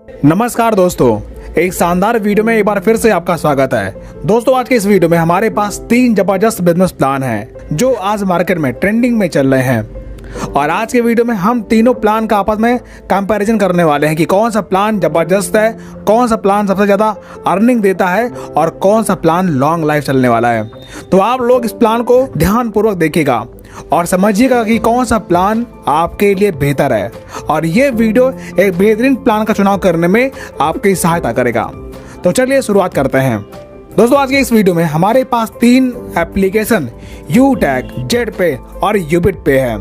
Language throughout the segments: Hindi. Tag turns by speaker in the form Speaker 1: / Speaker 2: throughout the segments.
Speaker 1: नमस्कार दोस्तों, एक शानदार वीडियो में एक बार फिर से आपका स्वागत है। दोस्तों, आज के इस वीडियो में हमारे पास 3 जबरदस्त बिजनेस प्लान हैं जो आज मार्केट में ट्रेंडिंग में चल रहे हैं। और आज के वीडियो में हम तीनों प्लान का आपस में कंपैरिजन करने वाले हैं कि कौन सा प्लान जबरदस्त है, कौन सा प्लान सबसे ज़्यादा अर्निंग देता है और कौन सा प्लान लॉन्ग लाइफ चलने वाला है। तो आप लोग इस प्लान को ध्यानपूर्वक देखिएगा और समझिएगा कि कौन सा प्लान आपके लिए बेहतर है, और ये वीडियो एक बेहतरीन प्लान का चुनाव करने में आपकी सहायता करेगा। तो चलिए शुरुआत करते हैं। दोस्तों, आज के इस वीडियो में हमारे पास 3 एप्लीकेशन यूटैग, जेडपे और यूबिटपे है।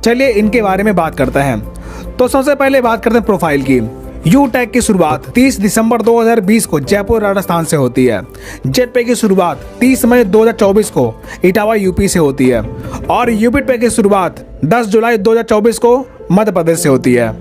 Speaker 1: चलिए इनके बारे में बात करते हैं। तो सबसे पहले बात करते हैं प्रोफाइल की। यूटैग की शुरुआत 30 दिसंबर 2020 को जयपुर राजस्थान से होती है। जेडपे की शुरुआत 30 मई 2024 को इटावा यूपी से होती है और यूबिटपे की शुरुआत 10 जुलाई 2024 को मध्य प्रदेश से होती है।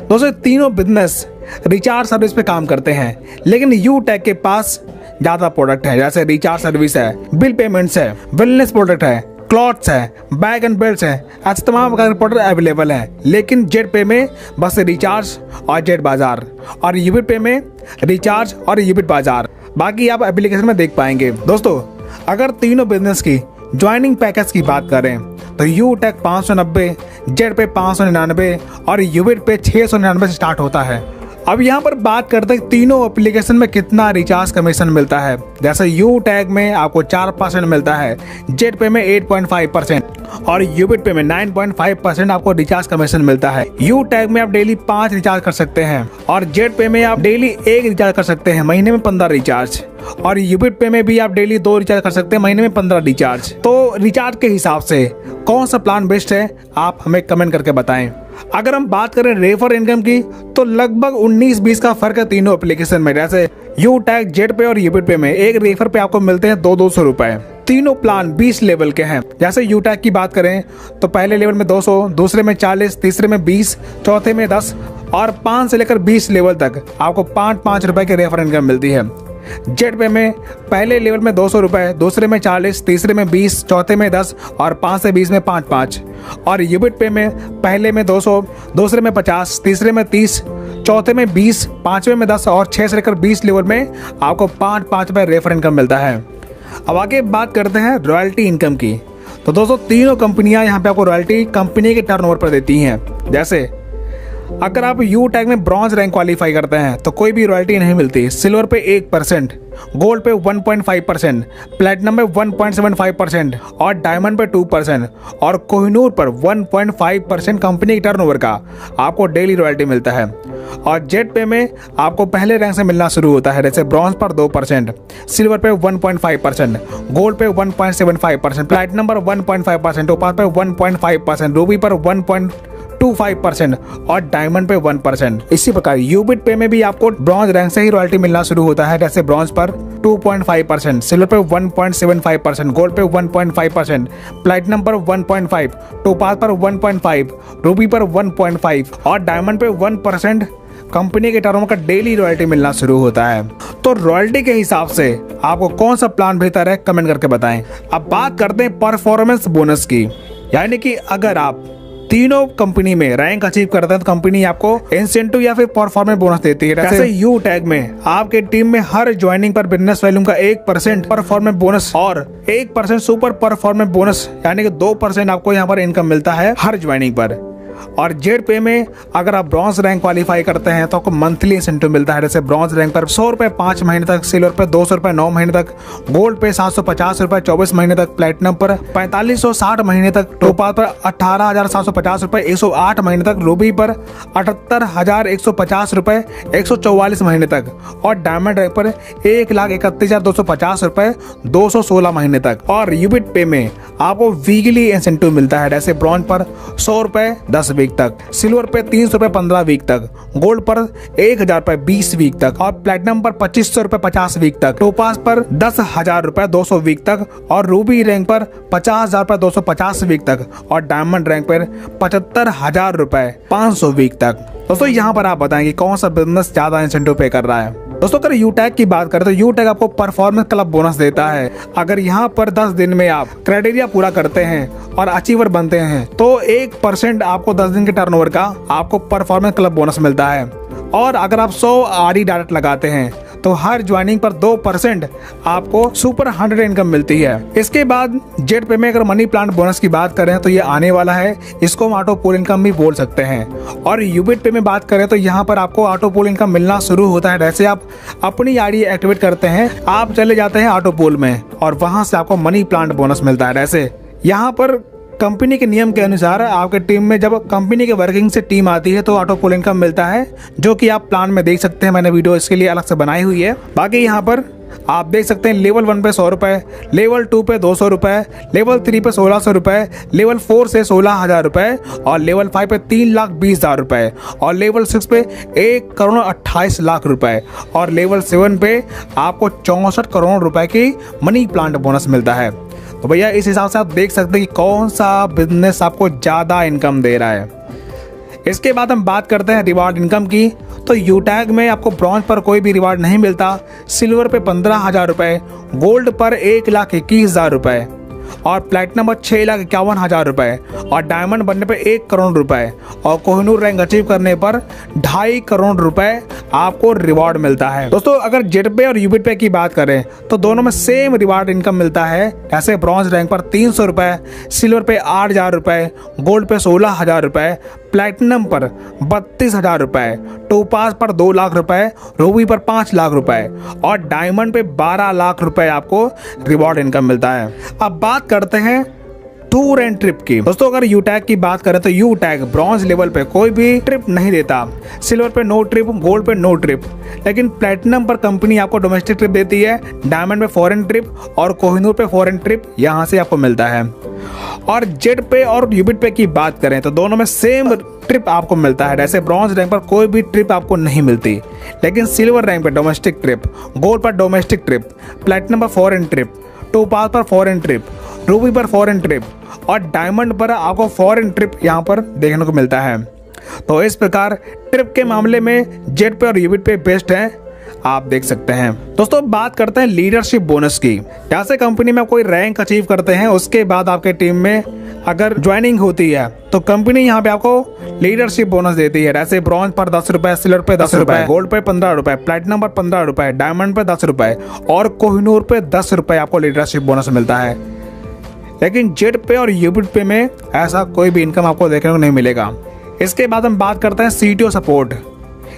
Speaker 1: दोस्तों, तीनों बिजनेस रिचार्ज सर्विस पे काम करते हैं, लेकिन यूटैग के पास ज़्यादा प्रोडक्ट है, जैसे रिचार्ज सर्विस है, बिल पेमेंट्स है, वेलनेस प्रोडक्ट है, क्लॉथ्स है, बैग एंड बेल्ट्स है, ऐसे तमाम प्रोडक्ट अवेलेबल हैं। लेकिन जेडपे में बस रिचार्ज और जेड बाजार, और यूबिटपे में रिचार्ज और यूबिट बाजार। बाकी आप एप्लीकेशन में देख पाएंगे। दोस्तों, अगर तीनों बिजनेस की ज्वाइनिंग पैकेज की बात करें तो यूटैग 590, जेडपे 599 और यूबिटपे 699 से स्टार्ट होता है। अब यहाँ पर बात करते हैं तीनों एप्लीकेशन में कितना रिचार्ज कमीशन मिलता है। जैसे यूटैग में आपको 4% मिलता है, जेडपे में 8.5% और यूबिटपे में 9.5% आपको रिचार्ज कमीशन मिलता है। यूटैग में आप डेली 5 रिचार्ज कर सकते हैं और जेडपे में आप डेली 1 रिचार्ज कर सकते हैं, महीने में 15 रिचार्ज। और यूबिटपे में भी आप डेली 2 रिचार्ज कर सकते हैं, महीने में 15 रिचार्ज। तो रिचार्ज के हिसाब से कौन सा प्लान बेस्ट है, आप हमें कमेंट करके बताएं। अगर हम बात करें रेफर इनकम की तो लगभग 19-20 का फर्क है तीनों एप्लीकेशन में। जैसे यूटैग, जेडपे और यूबिटपे में एक रेफर पे आपको मिलते हैं 200 रुपए। तीनों प्लान 20 लेवल के हैं। जैसे यूटैग की बात करें तो पहले लेवल में 200, दूसरे में 40, तीसरे में 20, चौथे में 10 और 5 से लेकर 20 लेवल तक आपको 5-5 रुपए की रेफर इनकम मिलती है। जेडपे में पहले लेवल में 200 रुपए, दूसरे में 40, तीसरे में 20, चौथे में 10 और 5 से 20 में 5-5। और यूबिटपे में पहले में 200, दूसरे में 50, तीसरे में 30, चौथे में 20, पांचवें में 10 और 6 से लेकर 20 लेवल में आपको 5-5 रुपए रेफर इनकम मिलता है। अब आगे बात करते हैं रॉयल्टी इनकम की। तो दोस्तों, तीनों कंपनियां यहाँ पे आपको रॉयल्टी कंपनी के टर्नओवर पर देती हैं। जैसे अगर आप यूटैग में ब्रॉन्ज रैंक क्वालिफाई करते हैं तो कोई भी रॉयल्टी नहीं मिलती। सिल्वर पे 1%, गोल्ड पे 1.5%, प्लेटिनम पे 1.75% और डायमंड पे 2% और कोहिनूर पर 1.5% कंपनी के टर्नओवर का आपको डेली रॉयल्टी मिलता है। और जेडपे में आपको पहले रैंक से मिलना शुरू होता है। जैसे ब्रॉन्ज पर 2%, सिल्वर पे 1.5%, गोल्ड पे 1.75%, प्लेटिनम पर 1.5%, टोपाज पे 1.5%, रूबी पर 1.25% और डायमंड पे 1%। इसी प्रकार यूबिटपे में भी आपको ब्रॉन्ज रैंक से ही रॉयल्टी मिलना शुरू होता है। जैसे ब्रॉन्ज पर 2.5%, सिल्वर पे 1.75%, गोल्ड पे 1.5%, प्लैटिनम पर 1.5%, टोपाज पर 1.5%, रूबी पर 1.5% और डायमंड पे 1% कंपनी के टर्म का डेली रॉयल्टी मिलना शुरू होता है। तो रॉयल्टी के हिसाब से आपको कौन सा प्लान बेहतर है, कमेंट करके बताएं। अब बात करते हैं परफॉर्मेंस बोनस की, यानी कि अगर आप तीनों कंपनी में रैंक अचीव करते हैं तो कंपनी आपको इंसेंटिव या फिर परफॉर्मेंस बोनस देती है। जैसे यूटैग में आपके टीम में हर ज्वाइनिंग पर बिजनेस वैल्यूम का 1% परफॉर्मेंस बोनस और 1% सुपर परफॉर्मेंस बोनस, यानी कि 2% आपको यहाँ पर इनकम मिलता है हर ज्वाइनिंग पर। और जेडपे में अगर आप ब्रॉन्ज रैंक क्वालिफाई करते हैं तो आपको मंथली इंसेंटिव मिलता है। जैसे ब्रॉन्ज रैंक पर 100 रुपए 5 महीने तक, सिल्वर पे 200 रुपए 9 महीने तक, गोल्ड पे 750 रुपए 24 महीने तक, प्लेटिनम पर 4560 महीने तक, टोपाज पर 18,750 रुपए 108 महीने तक, रूबी पर 78,150 रुपए 144 महीने तक और डायमंड रैंक पर 1,31,250 रुपए 216 महीने तक। और यूबिटपे में आपको वीकली इंसेंटिव मिलता है। जैसे ब्रॉन्ज पर 100 रुपए 10 वीक तक, सिल्वर पे 300 रुपए 15 वीक तक, गोल्ड पर 1000 रुपए 20 वीक तक और प्लेटिनम पर 2500 रुपए 50 वीक तक, टोपाज पर 10,000 रुपए 200 वीक तक और रूबी रैंक पर 50,000 रुपए 250 वीक तक और डायमंड रैंक पर 75,000 रुपए 500 वीक तक। दोस्तों, यहाँ पर आप बताएंगे कौन सा बिजनेस ज्यादा इंसेंटिव पे कर रहा है। दोस्तों, अगर यूटैग की बात करें तो यूटैग आपको परफॉर्मेंस क्लब बोनस देता है। अगर यहाँ पर 10 दिन में आप क्राइटेरिया पूरा करते हैं और अचीवर बनते हैं तो 1% आपको 10 दिन के टर्नओवर का आपको परफॉर्मेंस क्लब बोनस मिलता है। और अगर आप 100 RE डायरेक्ट लगाते हैं तो हर ज्वाइनिंग पर 2% आपको सुपर 100 इनकम मिलती है। इसके बाद जेट पे में अगर मनी प्लांट बोनस की बात करें तो ये आने वाला है, इसको हम ऑटो पूल इनकम भी बोल सकते हैं। और यूबिट पे में बात करें तो यहाँ पर आपको ऑटो पूल इनकम मिलना शुरू होता है। जैसे आप अपनी आईडी एक्टिवेट करते हैं, आप चले जाते हैं ऑटो पूल में और वहां से आपको मनी प्लांट बोनस मिलता है। जैसे यहाँ पर कंपनी के नियम के अनुसार आपके टीम में जब कंपनी के वर्किंग से टीम आती है तो ऑटो पूल इनकम मिलता है, जो कि आप प्लान में देख सकते हैं। मैंने वीडियो इसके लिए अलग से बनाई हुई है। बाकी यहाँ पर आप देख सकते हैं लेवल 1 पे 100 रुपए, लेवल 2 पे 200 रुपए, लेवल 3 पे 1600 रुपए, लेवल 4 से 16,000 रुपए और लेवल 5 पे 3,20,000 रुपए और लेवल 6 पे 1,28,00,000 रुपए और लेवल 7 पे आपको 64 करोड़ रुपए की मनी प्लांट बोनस मिलता है। तो भैया इस हिसाब से आप देख सकते हैं कि कौन सा बिजनेस आपको ज़्यादा इनकम दे रहा है। इसके बाद हम बात करते हैं रिवार्ड इनकम की। तो यूटैग में आपको ब्रॉन्ज पर कोई भी रिवार्ड नहीं मिलता, सिल्वर पे 15,000 रुपए, गोल्ड पर 1,21,000 रुपए और प्लैटिनम पर 6,51,000 रुपए और डायमंड बनने पर 1 करोड़ रुपए और कोहिनूर रैंक अचीव करने पर 2.5 करोड़ रुपए आपको रिवॉर्ड मिलता है। दोस्तों अगर जेट पे और यूबिट पे की बात करें तो दोनों में सेम रिवार्ड इनकम मिलता है। जैसे ब्रॉन्ज रैंक पर 300 रुपए, सिल्वर पे 8,000 रुपए, गोल्ड पे 16,000 रुपए, प्लैटिनम पर 32,000 रुपए, टोपाज पर 2 लाख रुपए, रूबी पर 5 लाख रुपए और डायमंड पे 12 लाख रुपए आपको रिवॉर्ड इनकम मिलता है। अब बात करते हैं टूर एंड ट्रिप की। दोस्तों अगर यूटैग की बात करें तो यूटैग ब्रॉन्ज लेवल पे कोई भी ट्रिप नहीं देता, सिल्वर पे नो ट्रिप, गोल्ड पे नो ट्रिप, लेकिन प्लैटिनम पर कंपनी आपको डोमेस्टिक ट्रिप देती है, डायमंड पे फॉरेन ट्रिप और कोहिनूर पे फॉरेन ट्रिप यहाँ से आपको मिलता है। और जेट पे और यूबिट पे की बात करें तो दोनों में सेम ट्रिप आपको मिलता है। जैसे ब्रॉन्ज रैंक पर कोई भी ट्रिप आपको नहीं मिलती, लेकिन सिल्वर रैंक पे डोमेस्टिक ट्रिप, गोल्ड पर डोमेस्टिक ट्रिप, प्लैटिनम पर फॉरेन ट्रिप, टोपाज पर फॉरेन ट्रिप, रूबी पर फॉरेन ट्रिप और डायमंड पर आपको फॉरेन ट्रिप यहाँ पर देखने को मिलता है। तो इस प्रकार ट्रिप के मामले में जेट पे और यूबिट पे बेस्ट है, आप देख सकते हैं। दोस्तों बात करते हैं लीडरशिप बोनस की। जैसे कंपनी में कोई रैंक अचीव करते हैं, उसके बाद आपके टीम में अगर ज्वाइनिंग होती है तो कंपनी यहाँ पे आपको लीडरशिप बोनस देती है। जैसे ब्रॉन्ज पर 10 रुपए, सिल्वर पे 10 रुपए, गोल्ड पे 15 रुपए, प्लैटिनम पर 15 रुपए, डायमंड पे 10 रुपए और कोहिनूर पे 10 रुपए आपको लीडरशिप बोनस मिलता है। लेकिन जेट पे और यूबिट पे में ऐसा कोई भी इनकम आपको देखने को नहीं मिलेगा। इसके बाद हम बात करते हैं CTO सपोर्ट,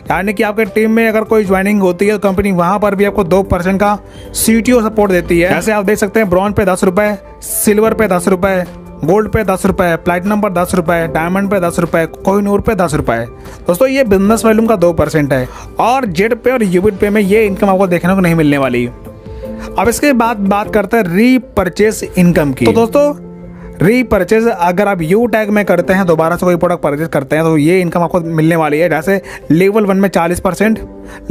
Speaker 1: यानी कि आपके टीम में अगर कोई ज्वाइनिंग होती है तो कंपनी वहां पर भी आपको 2% का CTO सपोर्ट देती है। जैसे आप देख सकते हैं ब्रॉन्ज पे 10 रुपए, सिल्वर पे 10 रुपए, गोल्ड पे 10 रुपए, प्लैटिनम पर 10 रुपए, डायमंड पे 10 रुपए, कोहिनूर पे 10 रुपए। दोस्तों ये बिजनेस वॉल्यूम का 2% है और जेट पे और यूबिट पे में ये इनकम आपको देखने को नहीं मिलने वाली। अब इसके बाद बात करते हैं रीपरचेस इनकम की। तो दोस्तों रीपरचेज अगर आप यूटैग में करते हैं, दोबारा से कोई प्रोडक्ट परचेज करते हैं तो ये इनकम आपको मिलने वाली है। जैसे लेवल 1 में 40%,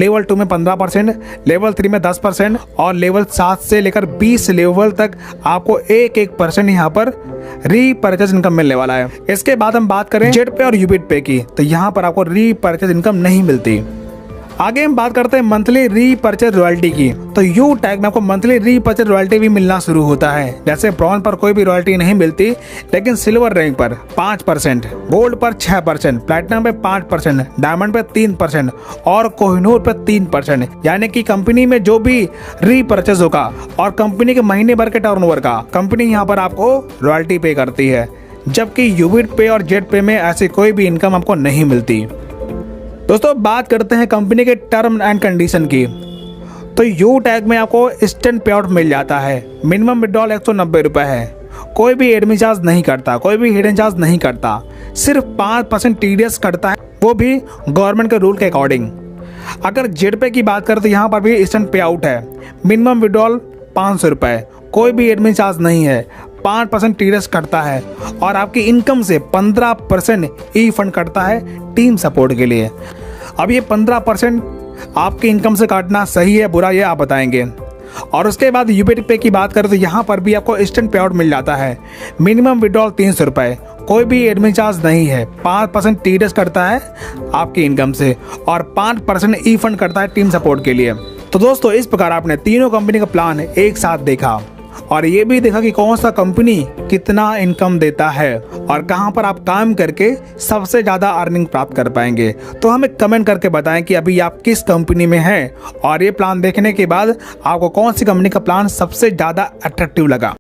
Speaker 1: लेवल 2 में 15%, लेवल 3 में 10% और लेवल 7 से लेकर 20 लेवल तक आपको 1% यहाँ पर रीपरचेज इनकम मिलने वाला है। इसके बाद हम बात करें जेट पे और यूबिट पे की, तो यहाँ पर आपको रीपरचेज इनकम नहीं मिलती। आगे हम बात करते हैं मंथली रीपरचेज रॉयल्टी की। तो यूटैग में आपको मंथली रीपरचेज रॉयल्टी भी मिलना शुरू होता है। जैसे ब्रॉन्ज पर कोई भी रॉयल्टी नहीं मिलती, लेकिन सिल्वर रैंक पर 5%, गोल्ड पर 6%, प्लैटिनम पे 5%, डायमंड पे 3% और कोहिनूर पे 3%। यानी कि कंपनी में जो भी रीपरचेज होगा और कंपनी के महीने भर के टर्नओवर का कंपनी यहाँ पर आपको रॉयल्टी पे करती है, जबकि यूबिट पे और जेट पे में ऐसी कोई भी इनकम आपको नहीं मिलती। दोस्तों बात करते हैं कंपनी के टर्म एंड कंडीशन की। तो यूटैग में आपको इंस्टेंट पे आउट मिल जाता है। मिनिमम विड्रॉल 190 रुपए है, कोई भी एडमिन चार्ज नहीं करता, कोई भी हिडन चार्ज नहीं करता, सिर्फ 5% TDS करता है, वो भी गवर्नमेंट के रूल के अकॉर्डिंग। अगर जेट पे की बात करें तो यहाँ पर भी इंस्टेंट पे आउट है। मिनिमम विड्रॉल 500 रुपए, कोई भी एडमिन चार्ज नहीं है, 5% TDS कटता है और आपकी इनकम से 15% ई फंड कटता है टीम सपोर्ट के लिए। अब ये 15% आपकी इनकम से काटना सही है बुरा ये आप बताएंगे। और उसके बाद यूबिट पे की बात करें तो यहाँ पर भी आपको इंस्टेंट पे आउट मिल जाता है। मिनिमम विड्रॉल 300 रुपए, कोई भी एडमिन चार्ज नहीं है, 5% TDS कटता है आपकी इनकम से और 5% ई फंड करता है टीम सपोर्ट के लिए। तो दोस्तों इस प्रकार आपने तीनों कंपनी का प्लान एक साथ देखा। और ये भी देखा कि कौन सा कंपनी कितना इनकम देता है और कहां पर आप काम करके सबसे ज़्यादा अर्निंग प्राप्त कर पाएंगे। तो हमें कमेंट करके बताएं कि अभी आप किस कंपनी में हैं और ये प्लान देखने के बाद आपको कौन सी कंपनी का प्लान सबसे ज़्यादा अट्रैक्टिव लगा।